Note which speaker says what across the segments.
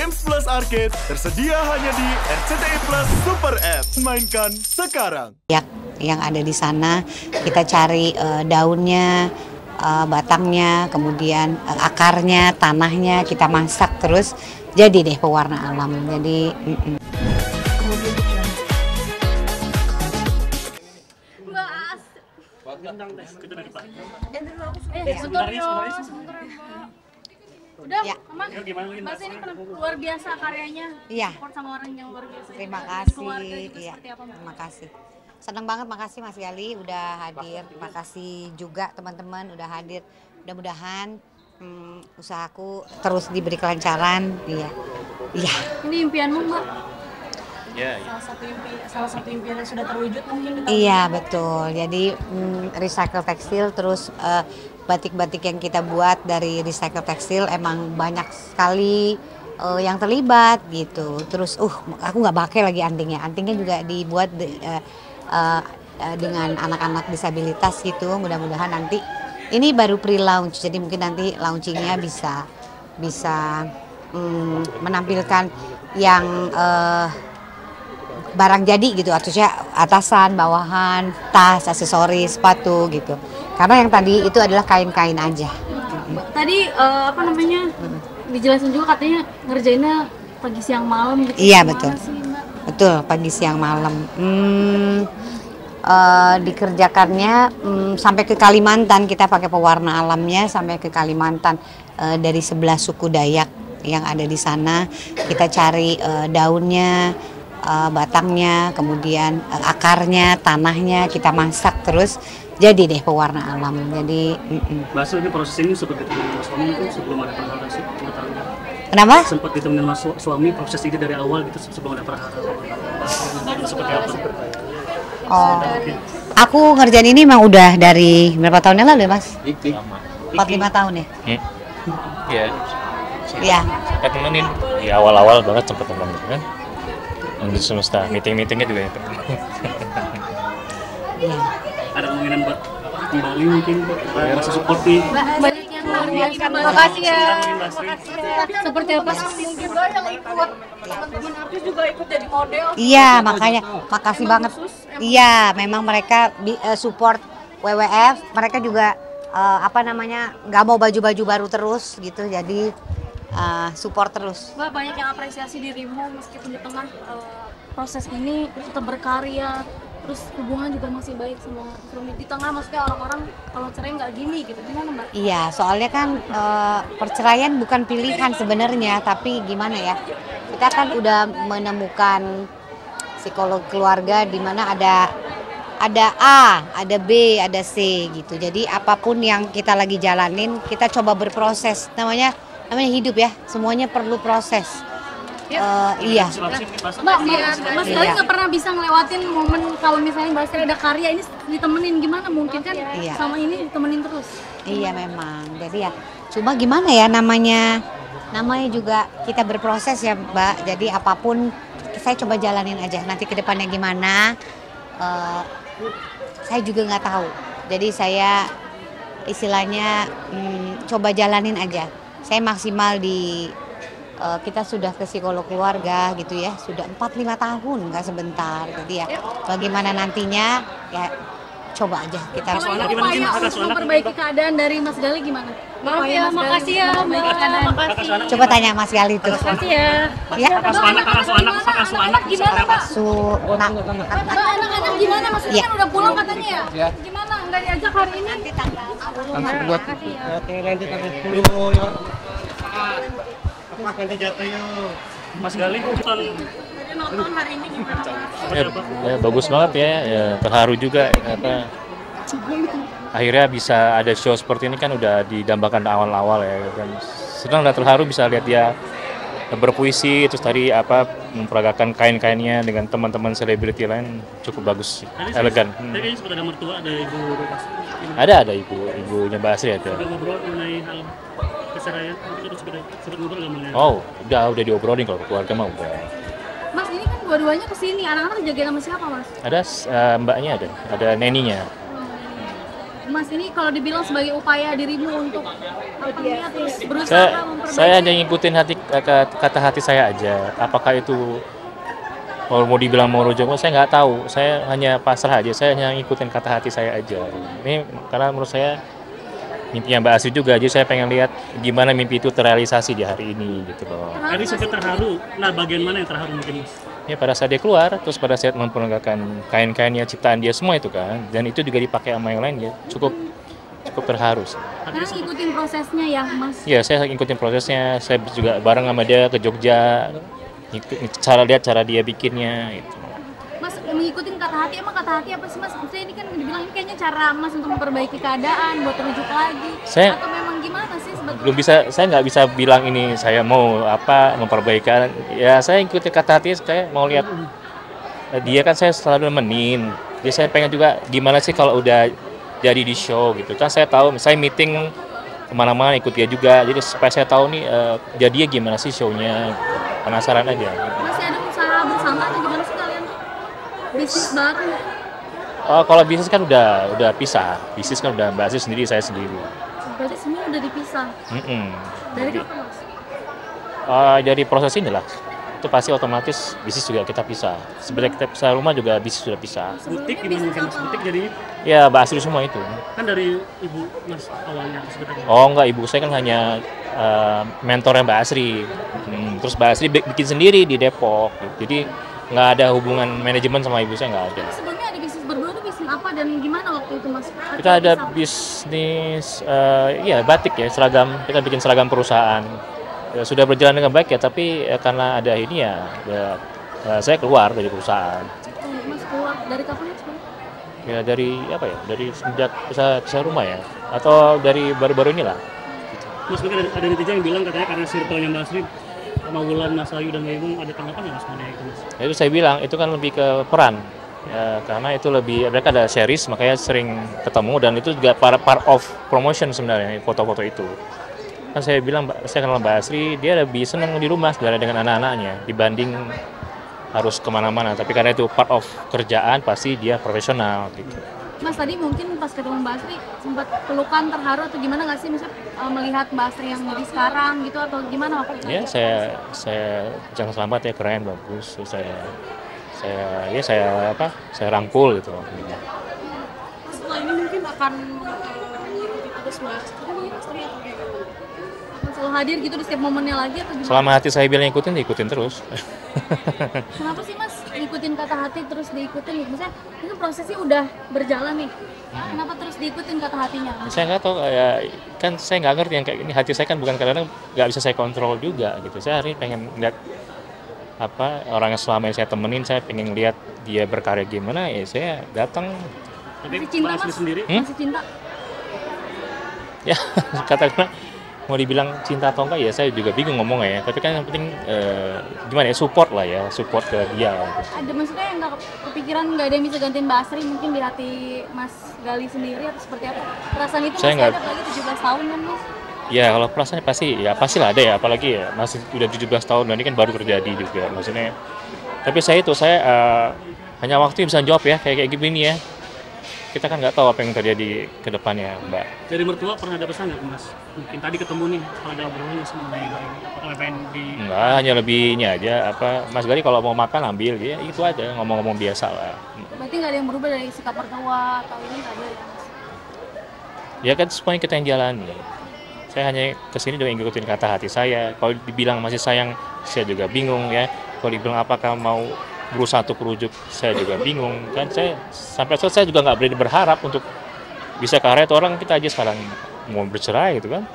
Speaker 1: Games Plus Arcade tersedia hanya di RCTI Plus Super App. Mainkan sekarang.
Speaker 2: Yang ada di sana kita cari daunnya, batangnya, kemudian akarnya, tanahnya kita masak terus jadi deh pewarna alam. Jadi
Speaker 3: Udah,
Speaker 2: ya.
Speaker 3: Mama, Mas ini luar biasa karyanya.
Speaker 2: Iya.
Speaker 3: Support sama orang yang luar biasa.
Speaker 2: Terima kasih. Iya.
Speaker 3: Seperti apa,
Speaker 2: Terima kasih. Senang banget, makasih Mas Gali udah hadir. Terima kasih juga teman-teman udah hadir. Mudah-mudahan usahaku terus diberi kelancaran. Iya. Iya.
Speaker 3: Ini impianmu, Mbak?
Speaker 4: Ya,
Speaker 3: Salah satu impian yang sudah terwujud mungkin.
Speaker 2: Iya betul. Jadi recycle tekstil terus batik-batik yang kita buat dari recycle tekstil emang banyak sekali yang terlibat gitu. Terus aku nggak pakai lagi antingnya. Antingnya juga dibuat dengan anak-anak disabilitas gitu. Mudah-mudahan nanti ini baru pre-launch. Jadi mungkin nanti launchingnya bisa menampilkan yang barang jadi gitu, artinya atasan, bawahan, tas, aksesoris, sepatu gitu. Karena yang tadi itu adalah kain-kain aja.
Speaker 3: Tadi dijelasin juga katanya ngerjainnya pagi siang malam gitu.
Speaker 2: Iya
Speaker 3: Gimana
Speaker 2: betul.
Speaker 3: sih, Mbak?
Speaker 2: Betul, pagi siang malam. Dikerjakannya sampai ke Kalimantan, kita pakai pewarna alamnya sampai ke Kalimantan dari 11 suku Dayak yang ada di sana. Kita cari daunnya, batangnya, kemudian akarnya, tanahnya kita masak terus jadi deh pewarna alam. Jadi
Speaker 4: Mbak Su, ini proses ini seperti ditemukan Mas suami itu sebelum ada perhara sih?
Speaker 2: kenapa?
Speaker 4: Sempat ditemukan Mas suami proses ini dari awal gitu sebelum ada perhara. Seperti apa?
Speaker 2: Oh, aku ngerjain ini memang udah dari berapa tahun yang lalu ya Mas? 45 tahun ya?
Speaker 5: Iya.
Speaker 2: Iya.
Speaker 5: Sempat nemenin di awal-awal banget sempat nemenin kan. Untuk semesta meeting-meetingnya juga ya.
Speaker 2: Iya.
Speaker 4: Ada kemungkinan buat kembali mungkin rasa support nih.
Speaker 3: Banyak yang luar biasa. Terima kasih ya. Seperti apa sih juga yang ikut teman-teman artis juga ikut jadi model.
Speaker 2: Iya, makanya makasih banget. Iya, memang mereka support WWF, mereka juga nggak mau baju-baju baru terus gitu, jadi support terus.
Speaker 3: Mbak, banyak yang apresiasi dirimu meskipun di tengah proses ini tetap berkarya, terus hubungan juga masih baik sama suami. Di tengah maksudnya orang-orang kalau cerai nggak gini gitu, gimana Mbak?
Speaker 2: Iya, soalnya kan perceraian bukan pilihan sebenarnya, tapi gimana ya, kita kan udah menemukan psikolog keluarga di mana ada A, ada B, ada C gitu. Jadi apapun yang kita lagi jalanin, kita coba berproses. Namanya hidup ya, semuanya perlu proses. Iya.
Speaker 3: Mbak, Mas Gali nggak pernah bisa ngelewatin momen kalau misalnya Mbak Sri ada karya ini ditemenin, gimana mungkin kan?
Speaker 2: Iya.
Speaker 3: Sama ini ditemenin terus.
Speaker 2: Iya memang. Jadi ya, cuma gimana ya namanya juga kita berproses ya Mbak. Jadi apapun saya coba jalanin aja. Nanti ke depannya gimana, saya juga nggak tahu. Jadi saya istilahnya coba jalanin aja. Saya maksimal kita sudah ke psikolog keluarga gitu ya, sudah 4-5 tahun, nggak sebentar. Jadi ya bagaimana nantinya ya coba aja kita.
Speaker 3: Upaya untuk memperbaiki keadaan dari Mas Gali gimana? Maaf ya, makasih ya Mbak.
Speaker 2: Coba tanya Mas Gali tuh.
Speaker 3: Makasih ya.
Speaker 2: Ya.
Speaker 4: Asuh anak
Speaker 3: Gimana Pak? Anak-anak gimana? Maksudnya kan udah pulang katanya ya? Gimana? Nggak diajak hari ini?
Speaker 6: Langsung buat.
Speaker 3: Makasih ya.
Speaker 6: Oke, nanti tanggal 10 ya. Nanti jatuh yuk.
Speaker 4: Mas Gali
Speaker 3: Nonton hari ini gimana?
Speaker 5: Ya, bagus banget ya, terharu juga akhirnya bisa ada show seperti ini kan udah didambakan awal-awal ya kan. Senang dan terharu bisa lihat dia berpuisi, terus tadi memperagakan kain-kainnya dengan teman-teman selebriti lain cukup bagus, elegan.
Speaker 4: Tadi sempat ada mertua, ada ibu Bapak.
Speaker 5: Ada ibunya Mbak Asri ada.
Speaker 4: Sudah ngobrol mengenai hal perceraian, terus sempat ngobrol nggak mengenai?
Speaker 5: Oh, udah diobrolin kalau keluarga mah udah.
Speaker 3: Mas, ini kan dua-duanya kesini, anak-anak dijagain sama siapa Mas?
Speaker 5: Ada mbaknya ada neninya.
Speaker 3: Mas ini kalau dibilang sebagai upaya dirimu untuk apa namanya terus berusaha
Speaker 5: Saya
Speaker 3: memperbaiki.
Speaker 5: hanya ngikutin kata hati saya aja. Apakah itu kalau mau dibilang mau rujuk, saya nggak tahu. Saya hanya pasrah aja. Saya hanya ngikutin kata hati saya aja. Ini karena menurut saya mimpinya Mbak Asri juga. Jadi saya pengen lihat gimana mimpi itu terrealisasi di hari ini gitu loh.
Speaker 4: Tadi sempat terharu. Nah, bagian mana yang terharu mungkin, Mas?
Speaker 5: Ya pada saat dia keluar, terus pada saat memperagakan kain-kainnya, ciptaan dia semua itu kan, dan itu juga dipakai sama yang lain ya, cukup terharu sih.
Speaker 3: Karena ngikutin prosesnya ya Mas.
Speaker 5: Ya saya ngikutin prosesnya, saya juga bareng sama dia ke Jogja, lihat cara dia bikinnya itu.
Speaker 3: Mas mengikutin kata hati, emang kata hati apa sih Mas? Maksudnya ini kan dibilang ini kayaknya cara Mas untuk memperbaiki keadaan, buat rujuk lagi.
Speaker 5: Saya-
Speaker 3: Atau memang gimana sih sebetulnya?
Speaker 5: Belum bisa, saya nggak bisa bilang ini saya mau memperbaikan. Ya saya ikutin kata hati, saya mau lihat dia kan saya selalu nemenin. Jadi saya pengen juga gimana sih kalau udah jadi di show gitu kan, saya tahu saya meeting kemana-mana ikut dia juga, jadi supaya saya tahu nih jadinya gimana sih show-nya, penasaran aja.
Speaker 3: Masih ada usaha bersama atau gimana sih kalian? Bisnis baru?
Speaker 5: Kalau bisnis kan udah pisah, bisnis kan udah Mbak Asri sendiri, saya sendiri.
Speaker 3: Berarti semua udah dipisah.
Speaker 5: Mm-mm.
Speaker 3: Dari
Speaker 5: Jadi,
Speaker 3: kapan Mas?
Speaker 5: dari proses inilah itu pasti otomatis bisnis juga kita pisah. Sebenarnya kita pisah rumah juga bisnis sudah pisah.
Speaker 4: Butik gimana mungkin, Mas? Butik jadinya
Speaker 5: Ya Mbak Asri semua itu.
Speaker 4: kan dari ibu Mas awalnya sebenarnya.
Speaker 5: Oh enggak, ibu saya kan hanya mentornya Mbak Asri. Terus Mbak Asri bikin sendiri di Depok. Jadi nggak ada hubungan manajemen sama ibu saya, nggak ada.
Speaker 3: Sebelumnya ada bisnis berdua tuh bisnis apa dan gimana waktu itu Mas?
Speaker 5: Kita ada bisnis ya batik ya, seragam. Kita bikin seragam perusahaan. Ya, sudah berjalan dengan baik ya, tapi karena ada ini saya keluar dari perusahaan.
Speaker 3: Mas keluar dari kapan Mas?
Speaker 5: Ya dari apa ya? Dari sejak pisah rumah ya, atau dari baru-baru inilah.
Speaker 4: Mas, mungkin ada netizen yang bilang katanya karena circle-nya Mbak Asri sama Wulan, Mas Ayu dan Mbak Ibu, ada tanggapan nggak Mas mengenai itu, Mas?
Speaker 5: Ya, itu saya bilang itu kan lebih ke peran. Ya, karena itu lebih, mereka ada series makanya sering ketemu, dan itu juga part of promotion sebenarnya, foto-foto itu. Kan saya bilang, saya kenal Mbak Asri, dia lebih senang di rumah sebenarnya dengan anak-anaknya dibanding harus kemana-mana. Tapi karena itu part of kerjaan, pasti dia profesional gitu.
Speaker 3: Mas tadi mungkin pas ketemu Mbak Asri sempat pelukan terharu atau gimana nggak sih misalnya melihat Mbak Asri yang jadi sekarang gitu atau gimana waktu itu?
Speaker 5: Ya saya jangan selamat ya, keren, bagus. Terus saya rangkul gitu.
Speaker 3: Setelah ini mungkin akan mengikuti terus Mbak Asri atau gimana? Akan selalu hadir gitu di setiap momennya lagi atau gimana?
Speaker 5: Selama hati saya bilang ikutin, diikutin terus.
Speaker 3: Kenapa sih Mas ngikutin kata hati terus diikutin? Misalnya itu prosesnya udah berjalan nih. Kenapa terus diikutin kata hatinya?
Speaker 5: Saya nggak tahu, kan saya nggak ngerti yang kayak ini. Hati saya kan bukan, kadang-kadang nggak bisa saya kontrol juga gitu. Saya hari ini pengen lihat orang yang selama ini saya temenin, saya pengen lihat dia berkarya gimana, ya saya datang.
Speaker 4: Tapi
Speaker 3: Masih cinta
Speaker 4: Mbak Asri
Speaker 3: Mas?
Speaker 4: sendiri,
Speaker 3: Masih cinta?
Speaker 5: Ya katakanlah mau dibilang cinta atau enggak ya saya juga bingung ngomongnya ya. Tapi kan yang penting gimana ya, support lah ya, support ke dia.
Speaker 3: Ada maksudnya yang nggak kepikiran nggak ada yang bisa gantiin Mbak Asri mungkin di hati Mas Gali sendiri atau seperti apa? Perasaan itu
Speaker 5: Saya
Speaker 3: masih
Speaker 5: nggak-
Speaker 3: ada apalagi 17 tahun kan Mas?
Speaker 5: Ya kalau perasaannya pastilah ada ya, apalagi ya masih udah 17 tahun, dan ini kan baru terjadi juga maksudnya. Tapi saya hanya waktu yang bisa jawab ya, kayak gini ya. Kita kan nggak tahu apa yang terjadi ke depannya, Mbak.
Speaker 4: dari mertua pernah ada pesan nggak ke Mas? Mungkin tadi ketemu nih, kalau ada obrolan Mas mengenai hal ini, apakah pengen di...
Speaker 5: Enggak, hanya lebihnya aja, Mas Gali kalau mau makan ambil, ya itu aja, ngomong-ngomong biasa lah.
Speaker 3: Berarti nggak ada yang berubah dari sikap mertua atau ini nggak ada ya Mas?
Speaker 5: Ya kan semuanya kita yang jalani. Saya hanya kesini dengan ngikutin kata hati saya. Kalau dibilang masih sayang, saya juga bingung ya. Kalau dibilang apakah mau berusaha untuk merujuk, saya juga bingung. Kan sampai saat saya juga nggak berani berharap untuk bisa ke arah itu. Orang kita aja sekarang mau bercerai gitu kan.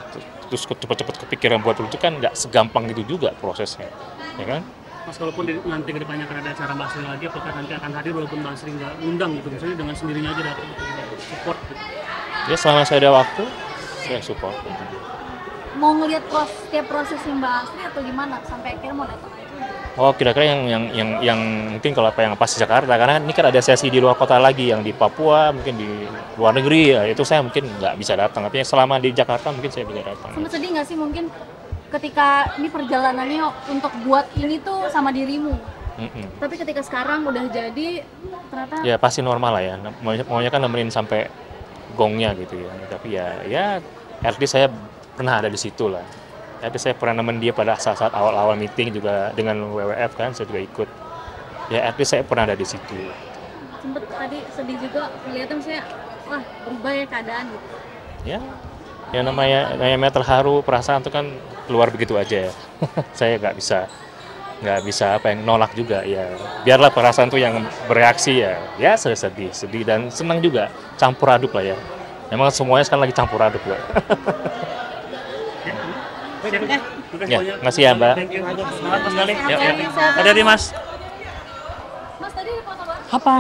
Speaker 5: Terus cepat-cepat kepikiran buat merujuk kan nggak segampang itu juga prosesnya. Ya kan?
Speaker 4: Mas, kalaupun nanti ke depannya akan ada acara Mbak Asri lagi, apakah nanti akan hadir walaupun Mbak Asri nggak undang gitu, misalnya dengan sendirinya aja datang support gitu.
Speaker 5: Ya selama saya ada waktu, saya support.
Speaker 3: Mau ngelihat setiap prosesnya Mbak Asri atau gimana sampai akhirnya mau datang aja?
Speaker 5: Oh, kira-kira yang mungkin kalau yang pas di Jakarta, karena ini kan ada sesi di luar kota lagi, yang di Papua, mungkin di luar negeri, ya itu saya mungkin nggak bisa datang. Tapi yang selama di Jakarta mungkin saya bisa datang.
Speaker 3: Sempat sedih nggak sih mungkin ketika ini perjalanannya untuk buat ini tuh sama dirimu? Tapi ketika sekarang udah jadi ternyata
Speaker 5: Ya pasti normal lah ya. Maunya kan nemenin sampai gongnya gitu ya. Tapi ya at least saya pernah ada di situ lah. At least saya pernah nemenin dia pada saat-saat awal-awal meeting juga dengan WWF kan, saya juga ikut. Ya at least saya pernah ada di situ.
Speaker 3: Sempet tadi sedih juga kelihatan saya, wah berubah ya keadaan gitu.
Speaker 5: Ya, yang namanya terharu, perasaan itu kan keluar begitu aja ya. Saya nggak bisa nolak juga ya. Biarlah perasaan itu yang bereaksi ya saya sedih dan senang juga, campur aduk lah ya. Memang semuanya sekarang lagi campur aduk lah. Ya, makasih ya Mbak.
Speaker 4: Semangat Mas Gali. Hati-hati Mas.
Speaker 3: Mas tadi ada foto Bang?
Speaker 7: Apa?